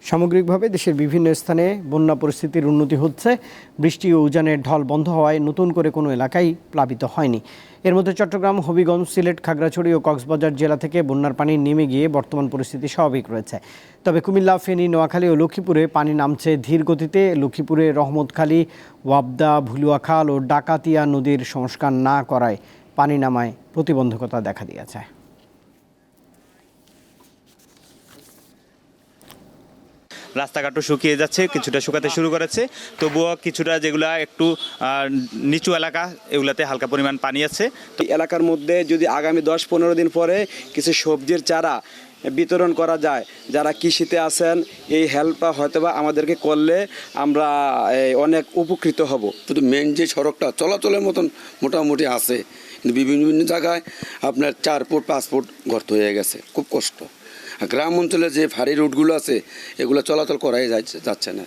সামগ্রিকভাবে দেশের বিভিন্ন স্থানে বন্যা পরিস্থিতির উন্নতি হচ্ছে। বৃষ্টি ও উজানের ঢল বন্ধ হওয়ায় নতুন করে কোনো এলাকাই প্লাবিত হয়নি। এর মধ্যে চট্টগ্রাম, হবিগঞ্জ, সিলেট, খাগড়াছড়ি ও কক্সবাজার জেলা থেকে বন্যার পানি নেমে গিয়ে বর্তমান পরিস্থিতি স্বাভাবিক রয়েছে। তবে কুমিল্লা, ফেনী, নোয়াখালী ও লক্ষ্মীপুরে পানি নামছে ধীর গতিতে। লক্ষ্মীপুরে রহমতখালী, ওয়াবদা, ভুলুয়াখাল ও ডাকাতিয়া নদীর সংস্কার না করায় পানি নামায় প্রতিবন্ধকতা দেখা দিয়েছে। রাস্তাঘাটও শুকিয়ে যাচ্ছে, কিছুটা শুকাতে শুরু করেছে। তবুও কিছুটা যেগুলো একটু নিচু এলাকা, এগুলাতে হালকা পরিমাণ পানি আছে। তো এলাকার মধ্যে যদি আগামী 10-15 দিন পরে কিছু সবজির চারা বিতরণ করা যায়, যারা কৃষিতে আছেন, এই হেল্পটা হয়তোবা আমাদেরকে করলে আমরা অনেক উপকৃত হব। শুধু মেন যে সড়কটা চলাচলের মতন মোটামুটি আছে, কিন্তু বিভিন্ন জায়গায় আপনার 4 ফুট 5 ফুট গর্ত হয়ে গেছে, খুব কষ্ট। আর গ্রাম অঞ্চলে যে ভারী রুটগুলো আছে এগুলো চলাচল করাই যাচ্ছে না।